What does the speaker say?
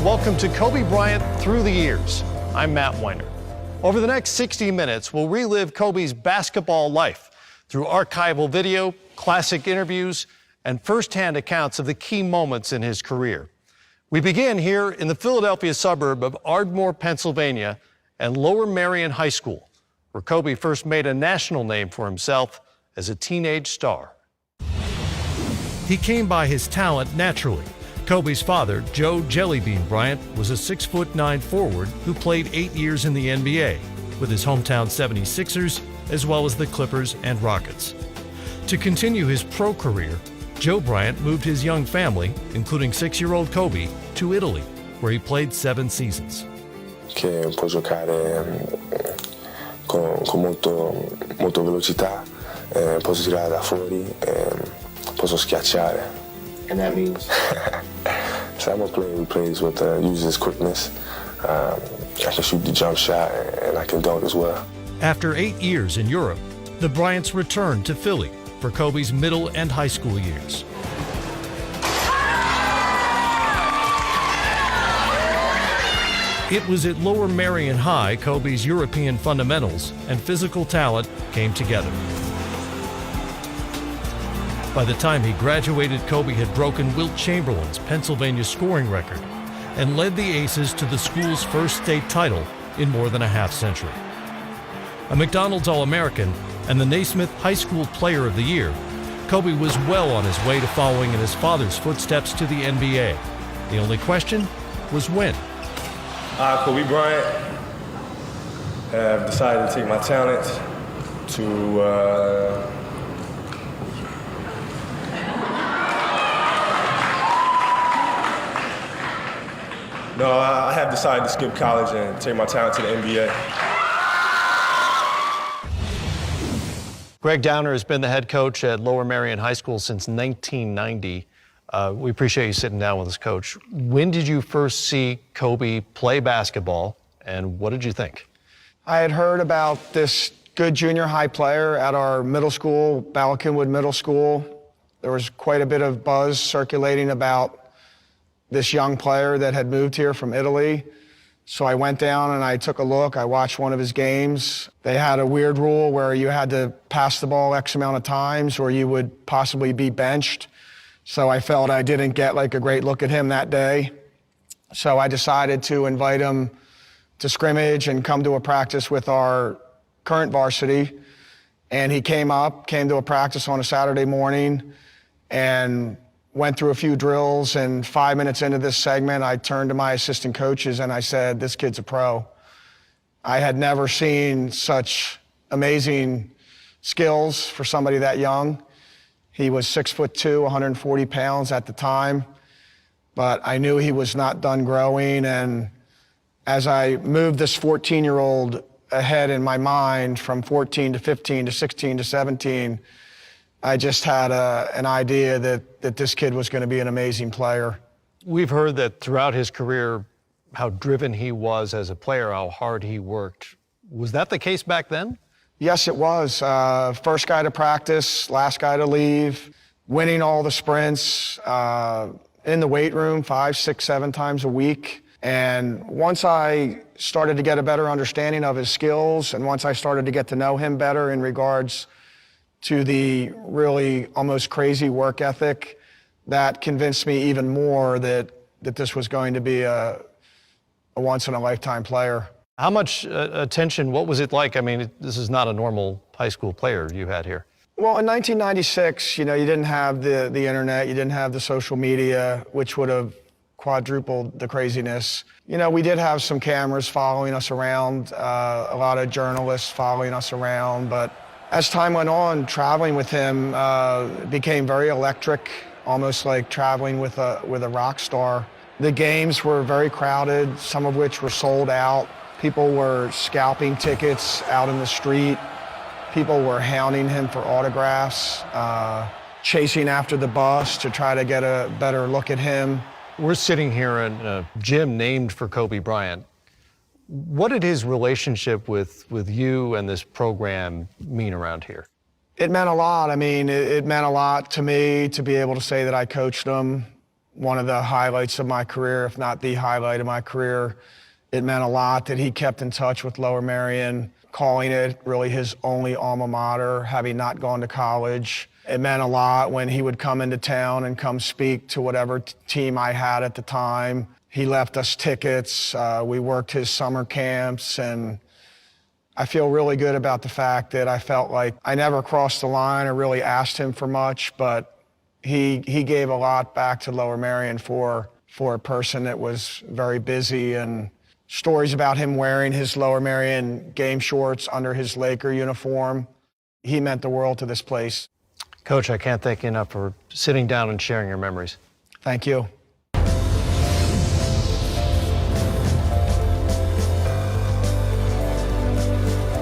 and welcome to Kobe Bryant Through the Years. I'm Matt Weiner. Over the next 60 minutes, we'll relive Kobe's basketball life through archival video, classic interviews, and firsthand accounts of the key moments in his career. We begin here in the Philadelphia suburb of Ardmore, Pennsylvania, and Lower Merion High School, where Kobe first made a national name for himself as a teenage star. He came by his talent naturally. Kobe's father, Joe Jellybean Bryant, was a 6'9" forward who played 8 years in the NBA with his hometown 76ers, as well as the Clippers and Rockets. To continue his pro career, Joe Bryant moved his young family, including 6-year-old Kobe, to Italy, where he played 7 seasons. Che può giocare con molto velocità, posso tirare da fuori, posso schiacciare. And that means? Someone who plays with uses quickness. I can shoot the jump shot and I can dunk as well. After 8 years in Europe, the Bryants returned to Philly for Kobe's middle and high school years. It was at Lower Merion High Kobe's European fundamentals and physical talent came together. By the time he graduated, Kobe had broken Wilt Chamberlain's Pennsylvania scoring record and led the Aces to the school's first state title in more than a half-century. A McDonald's All-American and the Naismith High School Player of the Year, Kobe was well on his way to following in his father's footsteps to the NBA. The only question was when. I, Kobe Bryant, have decided to take my talent to No, I have decided to skip college and take my talent to the NBA. Greg Downer has been the head coach at Lower Merion High School since 1990. We appreciate you sitting down with us, Coach. When did you first see Kobe play basketball, and what did you think? I had heard about this good junior high player at our middle school, Ballykinwood Middle School. There was quite a bit of buzz circulating about this young player that had moved here from Italy. So I went down and I took a look. I watched one of his games. They had a weird rule where you had to pass the ball X amount of times or you would possibly be benched. So I felt I didn't get like a great look at him that day. So I decided to invite him to scrimmage and come to a practice with our current varsity. And he came to a practice on a Saturday morning and went through a few drills, and 5 minutes into this segment, I turned to my assistant coaches and I said, this kid's a pro. I had never seen such amazing skills for somebody that young. He was 6'2", 140 pounds at the time, but I knew he was not done growing. And as I moved this 14-year-old ahead in my mind from 14 to 15 to 16 to 17, I just had an idea that this kid was going to be an amazing player. We've heard that throughout his career, how driven he was as a player, how hard he worked. Was that the case back then? Yes, it was. First guy to practice, last guy to leave, winning all the sprints, in the weight room 5, 6, 7 times a week. And once I started to get a better understanding of his skills, and once I started to get to know him better in regards to the really almost crazy work ethic, that convinced me even more that this was going to be a once-in-a-lifetime player. How much attention, what was it like? I mean, this is not a normal high school player you had here. Well, in 1996, you didn't have the internet, you didn't have the social media, which would have quadrupled the craziness. We did have some cameras following us around, a lot of journalists following us around, but as time went on, traveling with him became very electric, almost like traveling with a rock star. The games were very crowded, some of which were sold out. People were scalping tickets out in the street. People were hounding him for autographs, chasing after the bus to try to get a better look at him. We're sitting here in a gym named for Kobe Bryant. What did his relationship with you and this program mean around here? It meant a lot. I mean, it meant a lot to me to be able to say that I coached him. one of the highlights of my career, if not the highlight of my career. It meant a lot that he kept in touch with Lower Merion, calling it really his only alma mater, having not gone to college. It meant a lot when he would come into town and come speak to whatever team I had at the time. He left us tickets. We worked his summer camps, and I feel really good about the fact that I felt like I never crossed the line or really asked him for much, but he gave a lot back to Lower Merion for a person that was very busy, and stories about him wearing his Lower Merion game shorts under his Laker uniform. He meant the world to this place. Coach, I can't thank you enough for sitting down and sharing your memories. Thank you.